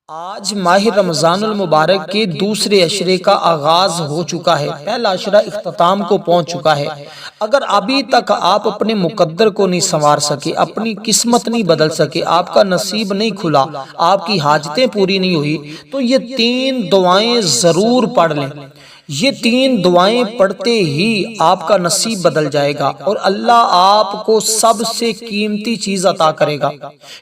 آج ماہ رمضان المبارک کے دوسرے عشرے کا آغاز ہو چکا ہے۔ پہلا عشرہ اختتام کو پہنچ چکا ہے۔ اگر ابھی تک آپ اپنے مقدر کو نہیں سنوار سکے، اپنی قسمت نہیں بدل سکے، آپ کا نصیب نہیں کھلا، آپ کی حاجتیں پوری نہیں ہوئی، تو یہ 3 دعائیں ضرور پڑھ لیں۔ یہ 3 دعائیں پڑھتے ہی آپ کا نصیب بدل جائے گا اور اللہ آپ کو سب سے قیمتی چیز عطا کرے گا،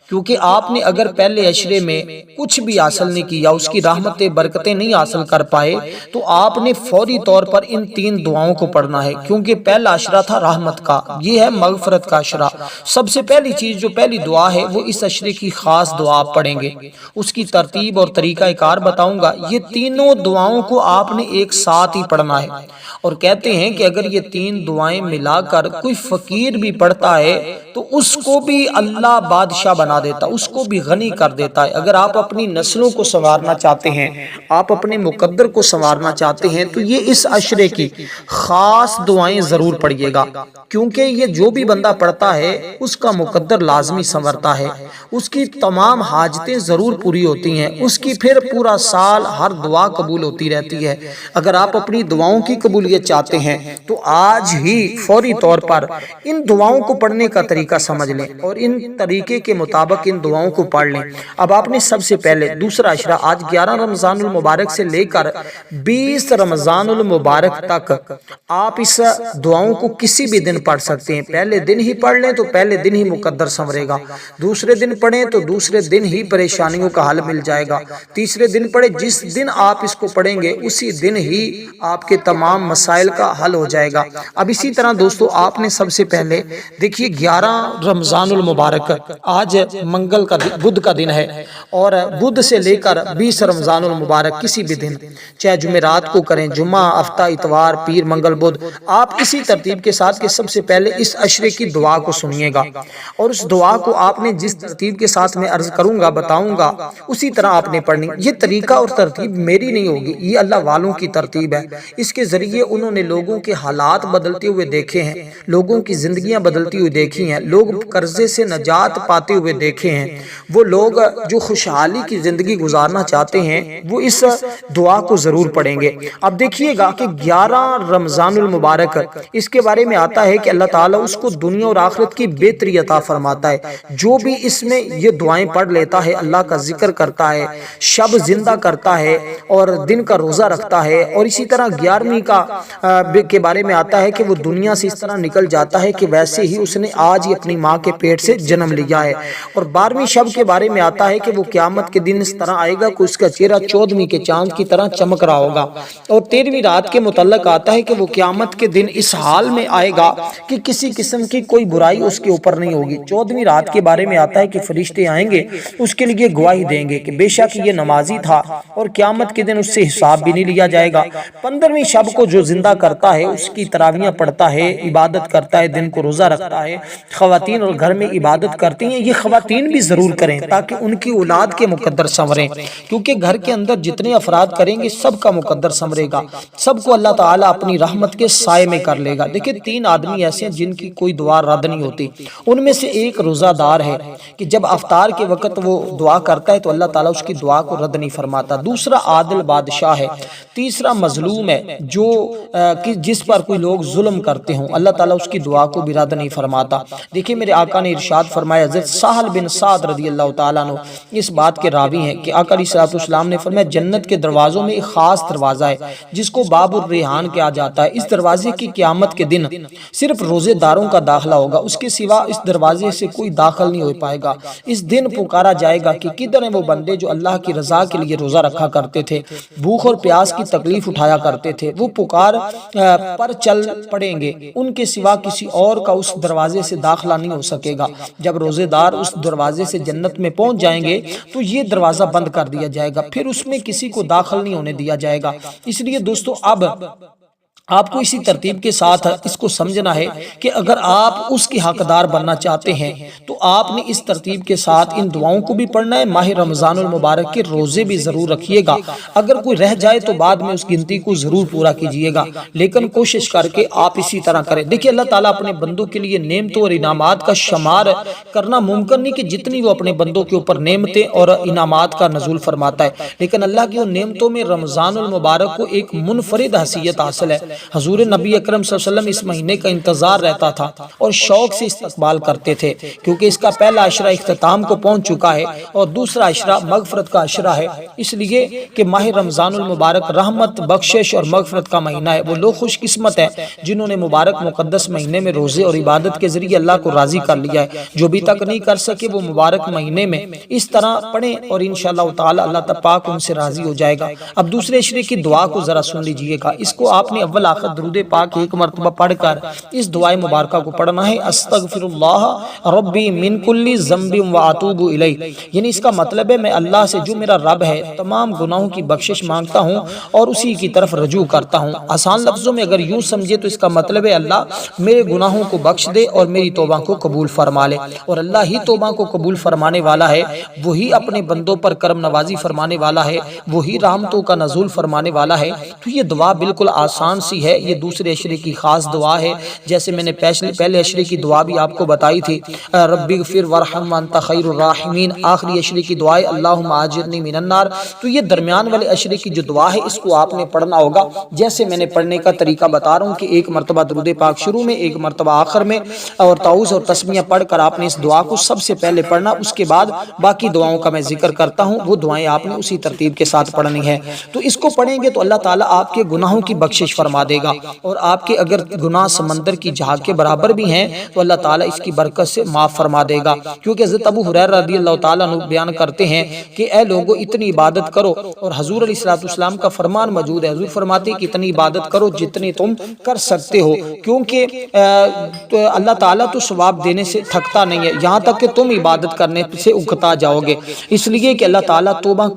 کیونکہ آپ نے اگر پہلے عشرے میں کچھ بھی حاصل نہیں کیا، اس کی رحمتیں برکتیں نہیں حاصل کر پائے، تو آپ نے فوری طور پر ان 3 دعاؤں کو پڑھنا ہے، کیونکہ پہلا عشرہ تھا رحمت کا، یہ ہے مغفرت کا عشرہ۔ سب سے پہلی چیز جو پہلی دعا ہے وہ اس عشرے کی خاص دعا آپ پڑھیں گے، اس کی ترتیب اور طریقہ کار بتاؤں گا۔ یہ تینوں دعاؤں کو آپ نے ایک ساتھ ہی پڑھنا ہے، اور کہتے ہیں کہ اگر یہ 3 دعائیں ملا کر کوئی فقیر بھی پڑھتا ہے تو اس کو بھی اللہ بادشاہ بنا دیتا، اس کو بھی غنی کر دیتا ہے۔ اگر آپ اپنی نسلوں کو سنوارنا چاہتے ہیں، آپ اپنے مقدر کو سنوارنا چاہتے ہیں، تو یہ اس عشرے کی خاص دعائیں ضرور پڑھیے گا، کیونکہ یہ جو بھی بندہ پڑھتا ہے اس کا مقدر لازمی سنورتا ہے، اس کی تمام حاجتیں ضرور پوری ہوتی ہیں، اس کی پھر پورا سال ہر دعا قبول ہوتی رہتی ہے۔ اگر آپ اپنی دعاؤں کی قبولیت چاہتے ہیں تو آج ہی فوری طور پر ان دعاؤں کو پڑھنے کا طریقہ سمجھ لیں اور ان طریقے کے مطابق ان دعاؤں کو پڑھ لیں۔ اب آپ نے سب سے پہلے دوسرا عشرہ آج 11 رمضان المبارک سے لے کر 20 رمضان المبارک تک آپ اس دعاؤں کو کسی بھی دن پڑھ سکتے ہیں۔ پہلے دن ہی پڑھ لیں تو پہلے دن ہی مقدر سنورے گا، دوسرے دن پڑھیں تو دوسرے دن ہی پریشانیوں کا حل مل جائے گا، تیسرے دن پڑھیں، جس دن آپ اس کو پڑھیں گے اسی دن ہی آپ کے تمام مسائل کا حل ہو جائے گا۔ اب اسی طرح دوستو آپ نے سب سے پہلے دیکھیے 11 رمضان المبارک آج منگل کا بدھ کا دن ہے، اور بدھ سے لے کر 20 رمضان المبارک کسی بھی دن، چاہے جمعرات کو کریں، جمعہ، ہفتہ، اتوار، پیر، منگل، بدھ، آپ اسی ترتیب کے ساتھ کہ سب سے پہلے اس عشرے کی دعا کو سنیے گا، اور اس دعا کو آپ نے جس ترتیب کے ساتھ میں عرض کروں گا بتاؤں گا اسی طرح آپ نے پڑھنی۔ یہ طریقہ اور ترتیب میری نہیں ہوگی، یہ اللہ والوں کی ترتیب ہے۔ اس کے ذریعے انہوں نے لوگوں کے حالات بدلتے ہوئے دیکھے ہیں، لوگوں کی زندگیاں بدلتی ہوئی دیکھی ہیں، لوگ قرضے سے نجات پاتے ہوئے دیکھے ہیں۔ وہ لوگ جو خوشحالی کی زندگی گزارنا چاہتے ہیں وہ اس دعا کو ضرور پڑھیں گے۔ اب دیکھیے گا کہ 11 رمضان المبارک اس کے بارے میں آتا ہے کہ اللہ تعالیٰ اس کو دنیا اور آخرت کی بہتری عطا فرماتا ہے۔ جو بھی اس میں یہ دعائیں پڑھ لیتا ہے، اللہ کا ذکر کرتا ہے، شب زندہ کرتا ہے اور دن کا روزہ رکھتا ہے، اور اسی طرح 11ویں کے بارے میں آتا ہے کہ وہ دنیا سے اس طرح نکل جاتا ہے کہ ویسے ہی اس نے آج ہی اپنی ماں کے پیٹ سے جنم لیا ہے، اور 12ویں شب کے بارے میں آتا ہے کہ وہ قیامت کے دن اس طرح آئے گا کہ اس کا چہرہ 14ویں کے چاند کی طرح چمک رہا ہوگا، اور 13ویں رات کے متعلق آتا ہے کہ وہ قیامت کے دن اس حال میں آئے گا کہ کسی قسم کی کوئی برائی اس کے اوپر نہیں ہوگی۔ 14ویں رات کے بارے میں آتا ہے کہ فرشتے آئیں گے، اس کے لیے گواہی دیں گے کہ بے شک یہ نمازی تھا، اور قیامت کے دن اس سے حساب بھی نہیں لیا جائے گا۔ 15ویں شب کو جو زندہ کرتا ہے، اس کی تراویحیں پڑھتا ہے، عبادت کرتا ہے، دن کو روزہ رکھتا ہے، خواتین اور گھر میں عبادت کرتی ہیں، یہ خواتین بھی ضرور کریں تاکہ ان کی اولاد کے مقدر سنوریں، کیونکہ گھر کے اندر جتنے افراد کریں گے سب کا مقدر سنورے گا، سب کو اللہ تعالیٰ اپنی رحمت کے سائے میں کر لے گا۔ دیکھیں 3 آدمی ایسے ہیں جن کی کوئی دعا رد نہیں ہوتی، ان میں سے ایک روزہ دار ہے کہ جب افطار کے وقت وہ دعا کرتا ہے تو اللہ تعالیٰ اس کی دعا کو رد نہیں فرماتا، دوسرا عادل بادشاہ ہے، تیسرا مظلوم ہے جو جس پر کوئی لوگ ظلم کرتے ہوں، اللہ تعالیٰ اس کی دعا کو بھی رد نہیں فرماتا۔ دیکھیں میرے آقا نے ارشاد فرمایا، حضرت سہل بن سعد رضی اللہ تعالیٰ عنہ اس بات کے راوی ہیں کہ آقا علیہ السلام نے فرمایا جنت کے دروازوں میں ایک خاص دروازہ ہے جس کو باب الریحان کہا جاتا ہے، اس دروازے کی قیامت کے دن صرف روزے داروں کا داخلہ ہوگا، اس کے سوا اس دروازے سے کوئی داخل نہیں ہو پائے گا۔ اس دن پکارا جائے گا کہ کدھر ہیں وہ بندے جو اللہ کی رضا کے لیے روزہ رکھا کرتے تھے، بھوک اور پیاس کی تکلیف اٹھایا کرتے تھے، وہ پکار پر چل پڑیں گے، ان کے سوا کسی اور کا اس دروازے سے داخلہ نہیں ہو سکے گا۔ جب روزے دار اس دروازے سے جنت میں پہنچ جائیں گے تو یہ دروازہ بند کر دیا جائے گا، پھر اس میں کسی کو داخل نہیں ہونے دیا جائے گا۔ اس لیے دوستو اب آپ کو اسی ترتیب کے ساتھ اس کو سمجھنا ہے کہ اگر آپ اس کی حقدار بننا چاہتے ہیں تو آپ نے اس ترتیب کے ساتھ ان دعاؤں کو بھی پڑھنا ہے۔ ماہ رمضان المبارک کے روزے بھی ضرور رکھیے گا، اگر کوئی رہ جائے تو بعد میں اس گنتی کو ضرور پورا کیجیے گا، لیکن کوشش کر کے آپ اسی طرح کریں۔ دیکھیں اللہ تعالیٰ اپنے بندوں کے لیے نعمتوں اور انعامات کا شمار کرنا ممکن نہیں کہ جتنی وہ اپنے بندوں کے اوپر نعمتیں اور انعامات کا نزول فرماتا ہے، لیکن اللہ کی ان نعمتوں میں رمضان المبارک کو ایک منفرد حیثیت حاصل ہے۔ حضور نبی اکرم صلی اللہ علیہ وسلم اس مہینے کا انتظار رہتا تھا اور شوق سے استقبال کرتے تھے، کیونکہ اس کا پہلا عشرہ اختتام کو پہنچ چکا ہے اور دوسرا عشرہ مغفرت کا عشرہ ہے، اس لیے کہ ماہ رمضان المبارک رحمت، بخشش اور مغفرت کا مہینہ ہے۔ وہ لوگ خوش قسمت ہیں جنہوں نے مبارک مقدس مہینے میں روزے اور عبادت کے ذریعے اللہ کو راضی کر لیا ہے۔ جو بھی تک نہیں کر سکے وہ مبارک مہینے میں اس طرح پڑھیں اور انشاءاللہ تعالی اللہ پاک ان سے راضی ہو جائے گا۔ اب دوسرے عشرے کی دعا کو ذرا سن لیجئے گا، اس کو آپ نے اول آخر درود پاک ایک مرتبہ پڑھ کر اس دعائے مبارکہ کو پڑھنا ہے، استغفر اللہ ربی من کل ذنب واتوب الیہ، یعنی اس کا مطلب ہے میں اللہ سے جو میرا رب ہے تمام گناہوں کی بخشش مانگتا ہوں اور اسی کی طرف رجوع کرتا ہوں۔ آسان لفظوں میں اگر یوں سمجھے تو اس کا مطلب ہے اللہ میرے گناہوں کو بخش دے اور میری توبہ کو قبول فرما لے، اور اللہ ہی توبہ کو قبول فرمانے والا ہے، وہی اپنے بندوں پر کرم نوازی فرمانے والا ہے، وہی رحمتوں کا نزول فرمانے والا ہے۔ تو یہ دعا بالکل آسان سی ہے، یہ دوسرے عشرے کی خاص دعا ہے، جیسے میں نے پہلے عشرے کی دعا بھی آپ کو بتائی تھی، رب اغفر وارحم وانت خیر الراحمین، آخری عشرے کی دعا ہے اللہم اجرنی من النار۔ تو یہ درمیان والے عشرے کی جو دعا ہے اس کو آپ نے پڑھنا ہوگا، جیسے میں نے پڑھنے کا طریقہ بتا رہا ہوں کہ ایک مرتبہ درود پاک شروع میں، ایک مرتبہ آخر میں، اور تعوذ اور تسمیہ پڑھ کر آپ نے اس دعا کو سب سے پہلے پڑھنا، اس کے بعد باقی دعاؤں کا میں ذکر کرتا ہوں، وہ دعائیں آپ نے اسی ترتیب کے ساتھ پڑھنی ہے۔ تو اس کو پڑھیں گے تو اللہ تعالیٰ آپ کے گناہوں کی بخشش فرما دے گا، اور آپ کے اگر گناہ سمندر کی جھاگ کے برابر بھی ہیں تو اللہ تعالیٰ اس کی برکت سے معاف فرما دے گا، کیونکہ حضرت ابو ہریرہ رضی اللہ تعالیٰ عنہ بیان کرتے ہیں کہ اے لوگو اتنی عبادت کرو، اور حضور علیہ السلام کا فرمان موجود ہے، حضور فرماتے ہیں کہ اتنی عبادت کرو جتنی تم کر سکتے ہو، کیونکہ اللہ تعالیٰ تو ثواب دینے سے تھکتا نہیں ہے، یہاں تک کہ تم عبادت کرنے سے اکتا جاؤ گے، اس لیے کہ اللہ تعالیٰ توبہ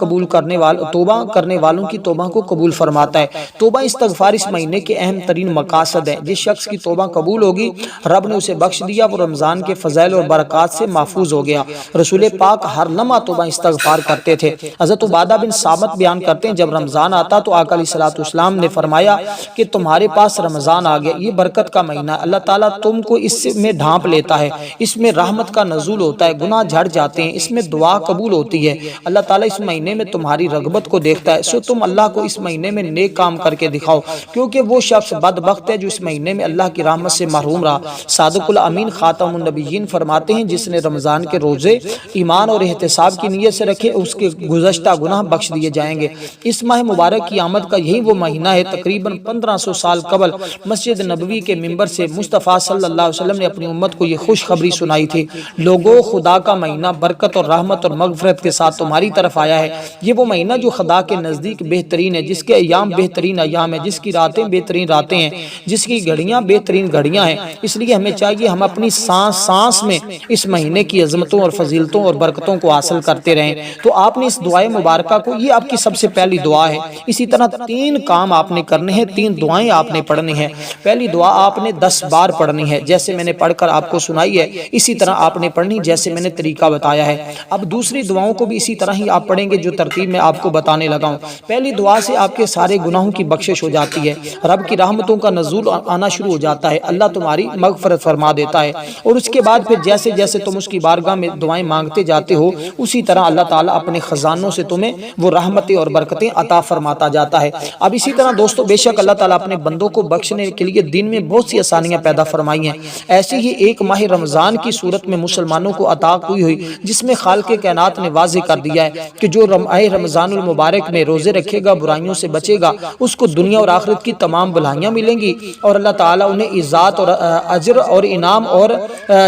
کرنے والوں کی توبہ کو قبول فرماتا ہے۔ توبہ استغفار اس مہینے کے اہم ترین مقاصد ہیں، جس شخص کی توبہ قبول ہوگی رب نے اسے بخش دیا، وہ رمضان کے فضائل اور برکات سے محفوظ ہو گیا۔ رسول پاک ہر لمحہ توبہ استغفار کرتے تھے۔ حضرت عبادہ بن صامت بیان کرتے ہیں جب رمضان آتا تو آقا علیہ السلام نے فرمایا کہ تمہارے پاس رمضان آ گیا، یہ برکت کا مہینہ ہے، اللہ تعالیٰ تم کو اس میں ڈھانپ لیتا ہے، اس میں رحمت کا نزول ہوتا ہے، گناہ جھڑ جاتے ہیں، اس میں دعا قبول ہوتی ہے، اللہ تعالیٰ اس مہینے میں تمہاری رغبت کو دیکھتا ہے، سو تم اللہ کو اس مہینے میں نیک کام کر کے دکھاؤ، کیونکہ وہ شخص بدبخت ہے جو اس مہینے میں اللہ کی رحمت سے محروم رہا۔ صادق الامین خاتم النبیین فرماتے ہیں جس نے رمضان کے روزے ایمان اور احتساب کی نیت سے رکھے اس کے گزشتہ گناہ بخش دیے جائیں گے۔ اس ماہ مبارک کی آمد کا یہی وہ مہینہ ہے، تقریباً 1500 سال قبل مسجد نبوی کے منبر سے مصطفیٰ صلی اللہ علیہ وسلم نے اپنی امت کو یہ خوشخبری سنائی تھی، لوگوں خدا کا مہینہ برکت اور رحمت اور مغفرت کے ساتھ تمہاری طرف آیا ہے۔ یہ وہ مہینہ جو خدا کے نزدیک بہترین ہے، جس کے ایام بہترین ایام ہیں، جس کی راتیں بہترین راتیں ہیں، جس کی گھڑیاں بہترین گھڑیاں ہیں، اس لیے ہمیں چاہیے ہم اپنی سانس میں اس مہینے کی عظمتوں اور فضیلتوں اور برکتوں کو حاصل کرتے رہیں۔ تو آپ نے اس دعائے مبارکہ کو، یہ آپ کی سب سے پہلی دعا ہے، اسی طرح 3 کام آپ نے کرنے ہیں، 3 دعائیں آپ نے پڑھنی ہیں۔ پہلی دعا آپ نے 10 بار پڑھنی ہے، جیسے میں نے پڑھ کر آپ کو سنائی ہے اسی طرح آپ نے پڑھنی جیسے میں نے طریقہ بتایا ہے۔ اب دوسری دعاؤں کو بھی اسی طرح ہی آپ پڑھیں گے جو ترتیب میں آپ کو بتانے لگا ہوں۔ پہلی دعا سے آپ کے سارے گناہوں کی بخشش ہو جاتی ہے، رب کی رحمتوں کا نزول آنا شروع ہو جاتا ہے، اللہ تمہاری مغفرت فرما دیتا ہے، اور اس کے بعد پھر جیسے جیسے تم اس کی بارگاہ میں دعائیں مانگتے جاتے ہو اسی طرح اللہ تعالیٰ اپنے خزانوں سے تمہیں وہ رحمتیں اور برکتیں عطا فرماتا جاتا ہے۔ اب اسی طرح دوستو بے شک اللہ تعالیٰ اپنے بندوں کو بخشنے کے لیے دین میں بہت سی آسانیاں پیدا فرمائی ہیں، ایسی ہی ایک ماہ رمضان کی صورت میں مسلمانوں کو عطا ہوئی جس میں خالق کائنات نے واضح کر دیا ہے کہ جو ماہ رمضان المبارک میں روزے رکھے گا، برائیوں سے بچے گا، اس کو دنیا اور آخرت کی تمام بھلائیاں ملیں گی، اور اللہ تعالیٰ انہیں عزت اور اجر اور انعام اور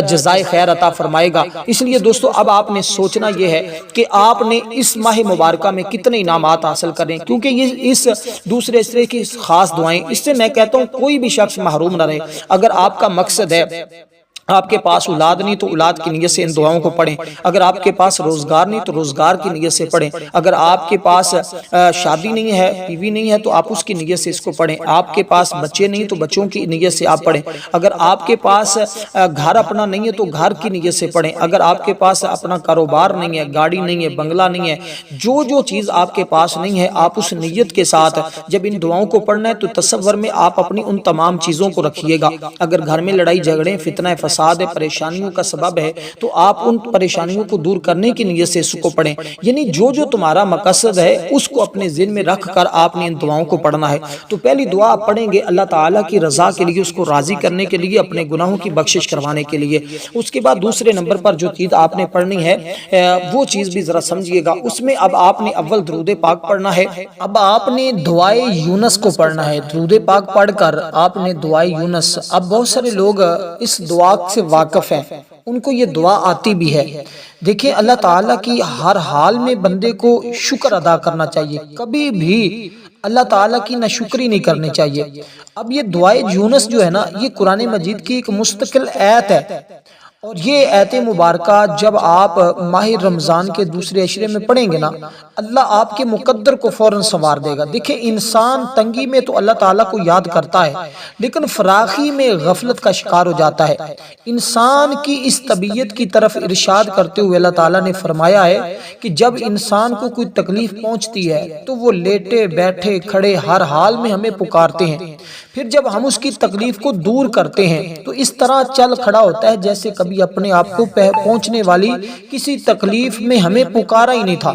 جزائے خیر عطا فرمائے گا۔ اس لیے دوستو اب آپ نے سوچنا یہ ہے کہ آپ نے اس ماہ مبارکہ میں کتنے انعامات حاصل کریں، کیونکہ یہ اس دوسرے عشرے کی خاص دعائیں، اس سے میں کہتا ہوں کوئی بھی شخص محروم نہ رہے۔ اگر آپ کا مقصد ہے آپ کے پاس اولاد نہیں تو اولاد کی نیت سے ان دعاؤں کو پڑھیں، اگر آپ کے پاس روزگار نہیں تو روزگار کی نیت سے پڑھیں، اگر آپ کے پاس شادی نہیں ہے، بیوی نہیں ہے تو آپ اس کی نیت سے اس کو پڑھیں، آپ کے پاس بچے نہیں تو بچوں کی نیت سے آپ پڑھیں، اگر آپ کے پاس گھر اپنا نہیں ہے تو گھر کی نیت سے پڑھیں، اگر آپ کے پاس اپنا کاروبار نہیں ہے، گاڑی نہیں ہے، بنگلہ نہیں ہے، جو چیز آپ کے پاس نہیں ہے، آپ اس نیت کے ساتھ جب ان دعاؤں کو پڑھنا ہے تو تصور میں آپ اپنی ان تمام چیزوں کو رکھیے گا۔ اگر گھر میں لڑائی جھگڑے، فتنہ فساد، پریشانیوں کا سبب ہے تو آپ ان پریشانیوں کو دور کرنے کی نیت سے اس کو پڑھیں، یعنی جو تمہارا مقصد ہے اس کو اپنے ذہن میں رکھ کر آپ نے ان دعاؤں کو پڑھنا ہے۔ تو پہلی دعا آپ پڑھیں گے اللہ تعالیٰ کی رضا کے لیے، اس کو راضی کرنے کے لیے، اپنے گناہوں کی بخشش کروانے کے لیے۔ اس کے بعد دوسرے نمبر پر جو چیز آپ نے پڑھنی ہے وہ چیز بھی ذرا سمجھیے گا، اس میں اب آپ نے اول درود پاک پڑھنا ہے، اب آپ نے دعائے یونس کو پڑھنا ہے۔ درود پاک پڑھ کر آپ نے دعائے یونس، اب بہت سارے لوگ اس دعا سے واقف ہیں، ان کو یہ دعا آتی بھی ہے۔ دیکھیں اللہ تعالیٰ کی ہر حال میں بندے کو شکر ادا کرنا چاہیے، کبھی بھی اللہ تعالیٰ کی ناشکری نہیں کرنی چاہیے۔ اب یہ دعائے یونس جو ہے نا، یہ قرآن مجید کی ایک مستقل آیت ہے، اور یہ آیت مبارکہ جب آپ ماہ رمضان کے دوسرے عشرے میں پڑھیں گے نا، اللہ آپ کے مقدر کو فوراً سنوار دے گا۔ دیکھیں انسان تنگی میں تو اللہ تعالیٰ کو یاد کرتا ہے، لیکن فراخی میں غفلت کا شکار ہو جاتا ہے۔ انسان کی اس طبیعت کی طرف ارشاد کرتے ہوئے اللہ تعالیٰ نے فرمایا ہے کہ جب انسان کو کوئی تکلیف پہنچتی ہے تو وہ لیٹے بیٹھے کھڑے ہر حال میں ہمیں پکارتے ہیں، پھر جب ہم اس کی تکلیف کو دور کرتے ہیں تو اس طرح چل کھڑا ہوتا ہے جیسے کبھی اپنے آپ کو پہنچنے والی کسی تکلیف میں ہمیں پکارا ہی نہیں تھا۔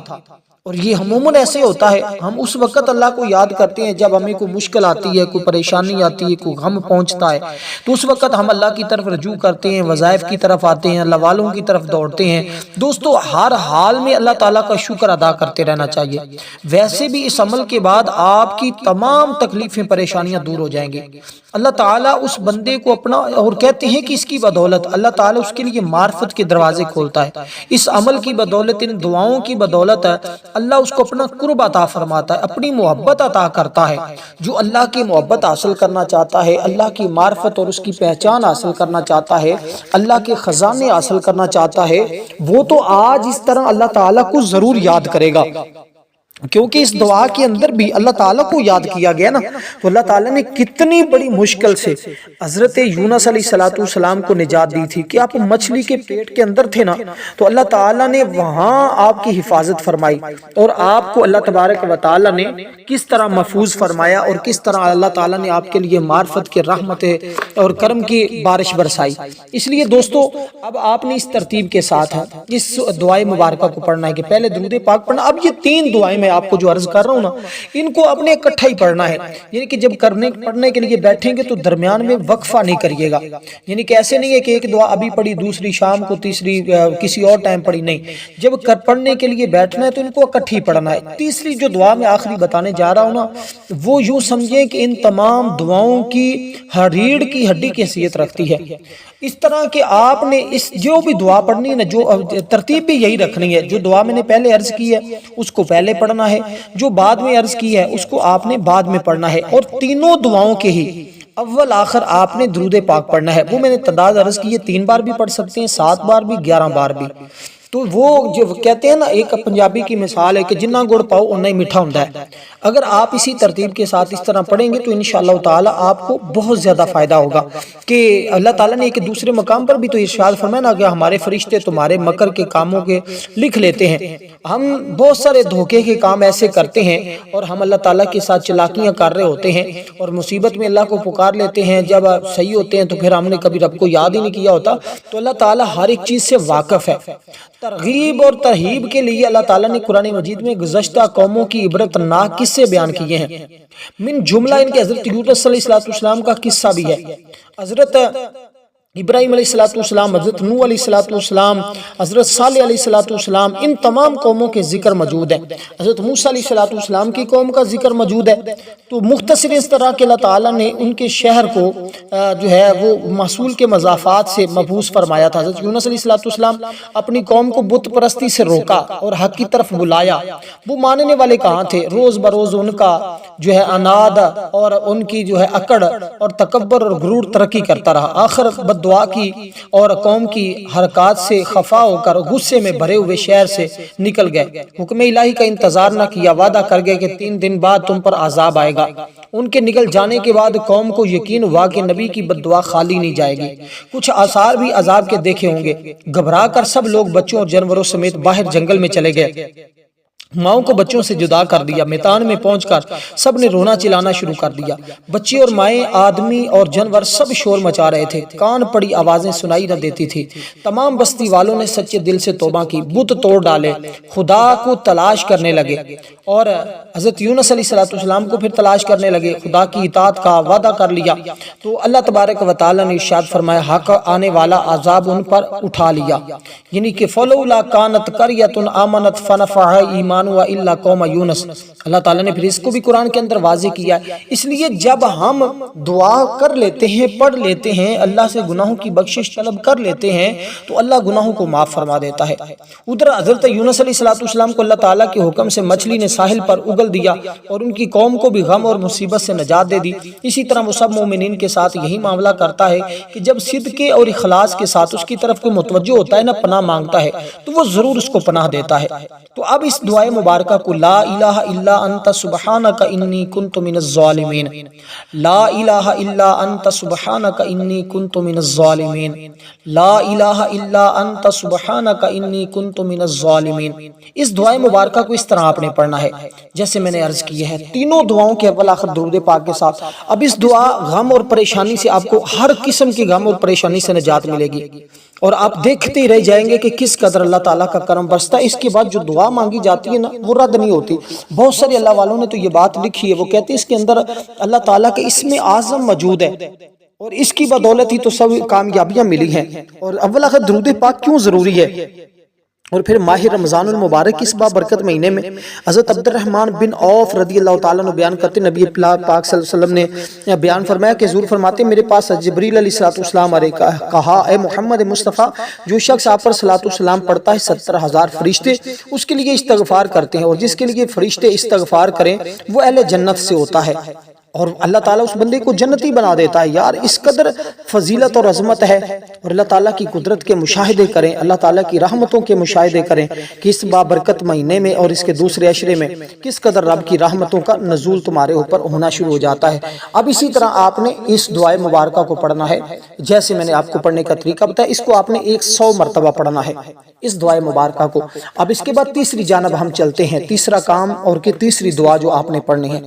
اور یہ عموماً ایسے ہوتا ہے، ہم اس وقت اللہ کو یاد کرتے ہیں جب ہمیں کوئی مشکل آتی ہے، کوئی پریشانی آتی ہے، کوئی غم پہنچتا ہے، تو اس وقت ہم اللہ کی طرف رجوع کرتے ہیں، وظائف کی طرف آتے ہیں، اللہ والوں کی طرف دوڑتے ہیں۔ دوستو ہر حال میں اللہ تعالیٰ کا شکر ادا کرتے رہنا چاہیے، ویسے بھی اس عمل کے بعد آپ کی تمام تکلیفیں پریشانیاں دور ہو جائیں گی۔ اللہ تعالیٰ اس بندے کو اپنا، اور کہتے ہیں کہ اس کی بدولت اللہ تعالیٰ اس کے لیے معرفت کے دروازے کھولتا ہے، اس عمل کی بدولت، ان دعاؤں کی بدولت اللہ اس کو اپنا قرب عطا فرماتا ہے، اپنی محبت عطا کرتا ہے۔ جو اللہ کی محبت حاصل کرنا چاہتا ہے، اللہ کی معرفت اور اس کی پہچان حاصل کرنا چاہتا ہے، اللہ کے خزانے حاصل کرنا چاہتا ہے، وہ تو آج اس طرح اللہ تعالیٰ کو ضرور یاد کرے گا، کیونکہ اس دعا کے اندر بھی اللہ تعالیٰ کو یاد کیا گیا نا۔ تو اللہ تعالیٰ نے کتنی بڑی مشکل سے حضرت یونس علیہ السلام کو نجات دی تھی کہ آپ مچھلی کے پیٹ کے اندر تھے نا، تو اللہ تعالیٰ نے وہاں آپ کی حفاظت فرمائی، اور آپ کو اللہ تبارک و تعالیٰ نے کس طرح محفوظ فرمایا، اور کس طرح اللہ تعالیٰ نے آپ کے لیے معرفت کے رحمت اور کرم کی بارش برسائی۔ اس لیے دوستو اب آپ نے اس ترتیب کے ساتھ اس دعائے مبارکہ کو پڑھنا ہے کہ پہلے درود پاک پڑھنا۔ اب یہ تین دعائیں میں آپ کو جو عرض کر رہا ہوں نا، ان کو اپنے اکٹھا ہی پڑھنا ہے، یعنی کہ جب پڑھنے کے لیے بیٹھیں گے تو درمیان میں وقفہ نہیں کریے گا، یعنی کہ ایسے نہیں ہے کہ ایک دعا ابھی پڑھی، دوسری شام کو، تیسری کسی اور ٹائم پڑھی، نہیں، جب پڑھنے کے لیے بیٹھنا ہے تو ان کو اکٹھی پڑھنا ہے۔ تیسری جو دعا میں آخری بتانے جا رہا ہوں نا، وہ یوں سمجھیں کہ ان تمام دعاؤں کی ریڑھ کی ہڈی کی حیثیت رکھتی ہے، اس طرح کہ آپ نے اس جو بھی دعا پڑھنی ہے نا، جو ترتیب بھی یہی رکھنی ہے، جو دعا میں نے پہلے عرض کی ہے اس کو پہلے پڑھنا ہے، جو بعد میں عرض کی ہے اس کو آپ نے بعد میں پڑھنا ہے، اور تینوں دعاؤں کے ہی اول آخر آپ نے درود پاک پڑھنا ہے۔ وہ میں نے تعداد عرض کی ہے، 3 بار بھی پڑھ سکتے ہیں، 7 بار بھی، 11 بار بھی۔ تو وہ جو کہتے ہیں نا، ایک پنجابی کی مثال ہے کہ جنہ گڑ پاؤ اتنا ہی میٹھا ہوتا ہے۔ اگر آپ اسی ترتیب کے ساتھ اس طرح پڑھیں گے تو انشاءاللہ تعالی آپ کو بہت زیادہ فائدہ ہوگا، کہ اللہ تعالیٰ نے ایک دوسرے مقام پر بھی تو ارشاد فرمایا نا کہ ہمارے فرشتے تمہارے مکر کے کاموں کے لکھ لیتے ہیں۔ ہم بہت سارے دھوکے کے کام ایسے کرتے ہیں اور ہم اللہ تعالیٰ کے ساتھ چلاکیاں کر رہے ہوتے ہیں، اور مصیبت میں اللہ کو پکار لیتے ہیں، جب صحیح ہوتے ہیں تو پھر ہم نے کبھی رب کو یاد ہی نہیں کیا ہوتا۔ تو اللہ تعالیٰ ہر ایک چیز سے واقف ہے۔ ترغیب اور ترہیب کے لیے اللہ تعالیٰ نے قرآن مجید میں گزشتہ قوموں کی عبرت ناک قصے بیان کیے ہیں، من جملہ ان کے حضرت یونس علیہ السلام کا قصہ بھی ہے، حضرت ابراہیم علیہ السلام، حضرت نوح علیہ السلام، حضرت صالح علیہ السلام، ان تمام قوموں کے ذکر موجود ہے۔ حضرت موسیٰ علیہ السلام کی قوم کا ذکر موجود ہے۔ تو مختصر اس طرح کہ اللہ تعالیٰ نے ان کے شہر کو جو ہے وہ محصول کے مضافات سے مبعوث فرمایا تھا۔ حضرت یونس علیہ السلام اپنی قوم کو بت پرستی سے روکا اور حق کی طرف بلایا۔ وہ ماننے والے کہاں تھے؟ روز بروز ان کا جو ہے عناد اور ان کی جو ہے اکڑ اور تکبر اور غرور ترقی کرتا رہا۔ آخر دعا کی اور قوم کی حرکات سے خفا ہو کر غصے میں بھرے ہوئے شہر سے نکل گئے۔ حکم الہی کا انتظار نہ کیا، وعدہ کر گئے کہ 3 دن بعد تم پر عذاب آئے گا۔ ان کے نکل جانے کے بعد قوم کو یقین ہوا کہ نبی کی بد دعا خالی نہیں جائے گی۔ کچھ آثار بھی عذاب کے دیکھے ہوں گے۔ گھبرا کر سب لوگ بچوں اور جانوروں سمیت باہر جنگل میں چلے گئے۔ ماؤں کو بچوں سے جدا کر دیا۔ میدان میں پہنچ کر سب نے رونا چلانا شروع کر دیا۔ بچے اور مائیں، آدمی اور جانور سب شور مچا رہے تھے۔ کان پڑی آوازیں سنائی نہ دیتی تھی۔ تمام بستی والوں نے سچے دل سے توبہ کی، بت توڑ ڈالے، خدا کو تلاش کرنے لگے اور حضرت یونس علیہ السلام کو پھر تلاش کرنے لگے۔ خدا کی اطاعت کا وعدہ کر لیا تو اللہ تبارک و تعالیٰ نے ارشاد فرمایا حق آنے والا عذاب ان پر اٹھا لیا، یعنی کہ فلولا کانت قریۃ آمنت فنفعھا ایمانھا الا قوم یونس۔ اللہ تعالیٰ نے پھر اس کو بھی قرآن کے اندر واضح کیا ہے۔ اس لیے جب ہم دعا کر لیتے ہیں، پڑھ لیتے ہیں، اللہ سے گناہوں کی بخشش طلب کر لیتے ہیں تو اللہ گناہوں کو معاف فرما دیتا ہے۔ ادھر حضرت یونس علیہ السلام کو اللہ تعالیٰ کے حکم سے مچھلی نے ساحل پر اگل دیا اور ان کی قوم کو بھی غم اور مصیبت سے نجات دے دی۔ اسی طرح وہ سب مومنین کے ساتھ یہی معاملہ کرتا ہے کہ جب صدقے اور اخلاص کے ساتھ اس کی طرف کوئی متوجہ ہوتا ہے نا، پناہ مانگتا ہے تو وہ ضرور اس کو پناہ دیتا ہے۔ تو اب اس دعائے مبارکہ کو لا الہ الا انت سبحانک انی کنت من الظالمین، لا الہ الا انت سبحانک انی کنت من الظالمین، لا الہ الا انت سبحانک انی کنت من الظالمین۔ اس دعائے مبارکہ کو اس طرح آپ نے پڑھنا ہے جیسے میں نے عرض کی ہے، تینوں دعاؤں کے اول آخر درود پاک کے ساتھ۔ اب اس دعا غم اور پریشانی سے، آپ کو ہر قسم کی غم اور پریشانی سے نجات ملے گی اور آپ دیکھتے ہی رہ جائیں گے کہ کس قدر اللہ تعالیٰ کا کرم برستا ہے۔ اس کے بعد جو دعا مانگی جاتی ہے نا، وہ رد نہیں ہوتی۔ بہت سارے اللہ والوں نے تو یہ بات لکھی ہے، وہ کہتے ہیں اس کے اندر اللہ تعالیٰ کے اسم اعظم موجود ہے اور اس کی بدولت ہی تو سب کامیابیاں ملی ہیں۔ اور اول آخر درود پاک کیوں ضروری ہے؟ اور پھر ماہ رمضان المبارک اس بابرکت مہینے میں حضرت عبد الرحمن بن عوف رضی اللہ تعالیٰ عنہ بیان کرتے، نبی پاک صلی اللہ علیہ وسلم نے بیان فرمایا کہ حضور فرماتے میرے پاس جبریل علیہ السلام کہا اے محمد مصطفیٰ، جو شخص آپ پر صلاۃ والسلام پڑھتا ہے 70,000 فرشتے اس کے لیے استغفار کرتے ہیں، اور جس کے لیے فرشتے استغفار کریں وہ اہل جنت سے ہوتا ہے اور اللہ تعالیٰ اس بندے کو جنتی بنا دیتا ہے۔ یار اس قدر فضیلت اور عظمت ہے، اور اللہ تعالیٰ کی قدرت کے مشاہدے کریں، اللہ تعالیٰ کی رحمتوں کے مشاہدے کریں کہ اس بابرکت مہینے میں اور اس کے دوسرے عشرے میں کس قدر رب کی رحمتوں کا نزول تمہارے اوپر ہونا شروع ہو جاتا ہے۔ اب اسی طرح آپ نے اس دعائے مبارکہ کو پڑھنا ہے جیسے میں نے آپ کو پڑھنے کا طریقہ بتایا، اس کو آپ نے 100 مرتبہ پڑھنا ہے اس دعائے مبارکہ کو۔ اب اس کے بعد تیسری جانب ہم چلتے ہیں، تیسرا کام اور کہ تیسری دعا جو آپ نے پڑھنی ہے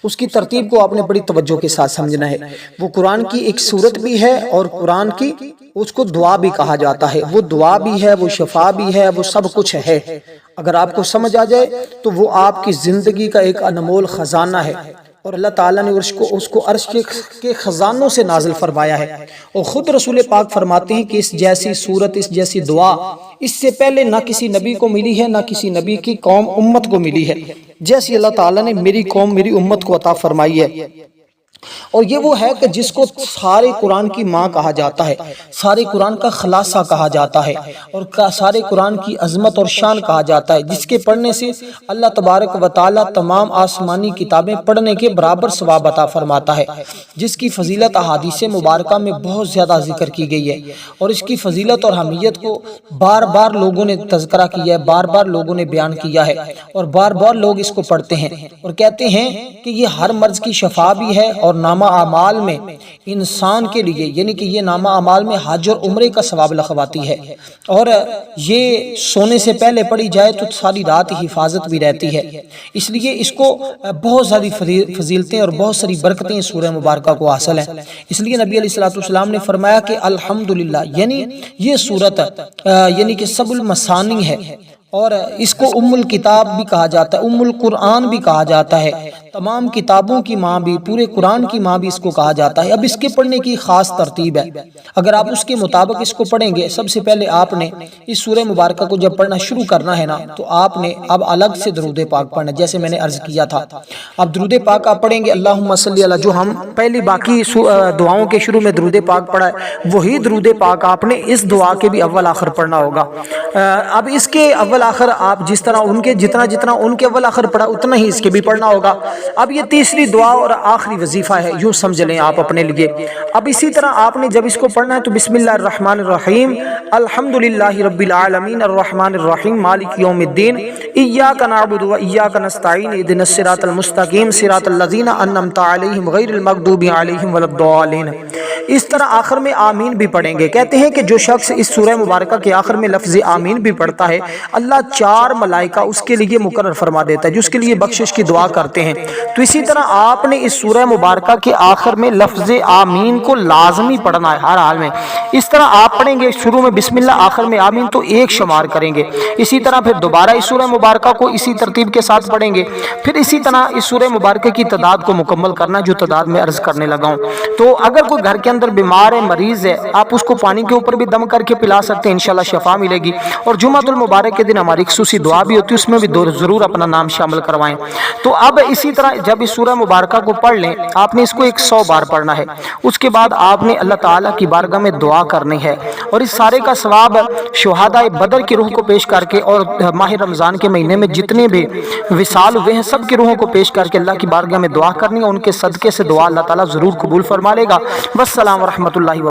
اس کی ترتیب کو آپ نے بڑی توجہ کے ساتھ سمجھنا ہے۔ وہ قرآن کی ایک سورت بھی ہے اور قرآن کی اس کو دعا بھی کہا جاتا ہے، وہ دعا بھی ہے، وہ شفا بھی ہے، وہ سب کچھ ہے۔ اگر آپ کو سمجھ آ جائے تو وہ آپ کی زندگی کا ایک انمول خزانہ ہے، اور اللہ تعالیٰ نے اس کو عرش کے خزانوں سے نازل فرمایا ہے۔ اور خود رسول پاک فرماتے ہیں کہ اس جیسی صورت، اس جیسی دعا اس سے پہلے نہ کسی نبی کو ملی ہے، نہ کسی نبی کی قوم امت کو ملی ہے جیسی اللہ تعالیٰ نے میری قوم، میری امت کو عطا فرمائی ہے۔ اور یہ وہ ہے کہ جس کو سارے قرآن کی ماں کہا جاتا ہے، سارے قرآن کا خلاصہ کہا جاتا ہے، اور سارے قرآن کی عظمت اور شان کہا جاتا ہے، جس کے پڑھنے سے اللہ تبارک و تعالیٰ تمام آسمانی کتابیں پڑھنے کے برابر ثواب عطا فرماتا ہے، جس کی فضیلت احادیث مبارکہ میں بہت زیادہ ذکر کی گئی ہے، اور اس کی فضیلت اور اہمیت کو بار بار لوگوں نے تذکرہ کیا ہے، بار بار لوگوں نے بیان کیا ہے، اور بار بار لوگ اس کو پڑھتے ہیں اور کہتے ہیں کہ یہ ہر مرض کی شفا بھی ہے، اور نامہ اعمال میں انسان کے لیے، یعنی کہ یہ نامہ اعمال میں حج اور عمرے کا ثواب لکھواتی ہے، اور یہ سونے سے پہلے پڑھی جائے تو ساری رات حفاظت بھی رہتی ہے۔ اس لیے اس کو بہت ساری فضیلتیں اور بہت ساری برکتیں سورہ مبارکہ کو حاصل ہیں۔ اس لیے نبی علیہ السلام نے فرمایا کہ الحمدللہ، یعنی یہ سورت یعنی کہ سب المثانی ہے، اور اس کو ام الکتاب بھی کہا جاتا ہے، ام القرآن بھی کہا جاتا ہے، تمام کتابوں کی ماں بھی، پورے قرآن کی ماں بھی اس کو کہا جاتا ہے۔ اب اس کے پڑھنے کی خاص ترتیب ہے، اگر آپ اس کے مطابق اس کو پڑھیں گے، سب سے پہلے آپ نے اس سورہ مبارکہ کو جب پڑھنا شروع کرنا ہے نا، تو آپ نے اب الگ سے درود پاک پڑھنا، جیسے میں نے عرض کیا تھا۔ اب درود پاک آپ پڑھیں گے اللہم صلی علی، جو ہم پہلی باقی دعاؤں کے شروع میں درود پاک پڑھا ہے، وہی درود پاک آپ نے اس دعا کے بھی اول آخر پڑھنا ہوگا۔ اب اس کے اول آخر آپ جس طرح ان کے جتنا ان کے اول آخر پڑھا اتنا ہی اس کے بھی پڑھنا ہوگا۔ اب یہ تیسری دعا اور آخری وظیفہ ہے، یوں سمجھ لیں آپ اپنے لیے۔ اب اسی طرح آپ نے جب اس کو پڑھنا ہے تو بسم اللہ الرحمن الرحیم، الحمدللہ رب العالمین الرحمن الرحیم مالک یوم الدین، ایاک نعبد و ایاک نستعین، اہدنا الصراط المستقیم صراط الذین انعمت علیہم غیر المغضوب علیہم ولا الضالین۔ اس طرح آخر میں آمین بھی پڑھیں گے۔ کہتے ہیں کہ جو شخص اس سورہ مبارکہ کے آخر میں لفظ آمین بھی پڑھتا ہے، اللہ 4 ملائکہ اس کے لیے مقرر فرما دیتا ہے جو اس کے لیے بخشش کی دعا کرتے ہیں۔ تو اسی طرح آپ نے اس سورہ مبارکہ کے آخر میں لفظ آمین کو لازمی پڑھنا ہے ہر حال میں۔ اس طرح آپ پڑھیں گے شروع میں بسم اللہ، آخر میں آمین، تو 1 شمار کریں گے۔ اسی طرح پھر دوبارہ اس سورہ مبارکہ کو اسی ترتیب کے ساتھ پڑھیں گے، پھر اسی طرح اس سورہ مبارکہ کی تعداد کو مکمل کرنا جو تعداد میں عرض کرنے لگا ہوں۔ تو اگر کوئی گھر کے اندر بیمار ہے، مریض ہے، آپ اس کو پانی کے اوپر بھی دم کر کے پلا سکتے ہیں، انشاءاللہ شفا ملے گی۔ اور جمعۃ المبارک کے دن ہماری خصوصی دعا بھی ہوتی ہے، اس میں بھی ضرور اپنا نام شامل کروائیں۔ تو اب اسی طرح جب اس سورہ مبارکہ کو پڑھ لیں، آپ نے اس کو 100 بار پڑھنا ہے۔ اس کے بعد آپ نے اللہ تعالیٰ کی بارگاہ میں دعا کرنی ہے، اور اس سارے کا ثواب شہداء بدر کی روح کو پیش کر کے اور ماہ رمضان کے مہینے میں جتنے بھی وصال ہوئے ہیں سب کی روحوں کو پیش کر کے اللہ کی بارگاہ میں دعا کرنی ہے، ان کے صدقے سے دعا اللہ تعالیٰ ضرور قبول فرما لے گا۔ والسلام ورحمۃ اللہ وبرکاتہ۔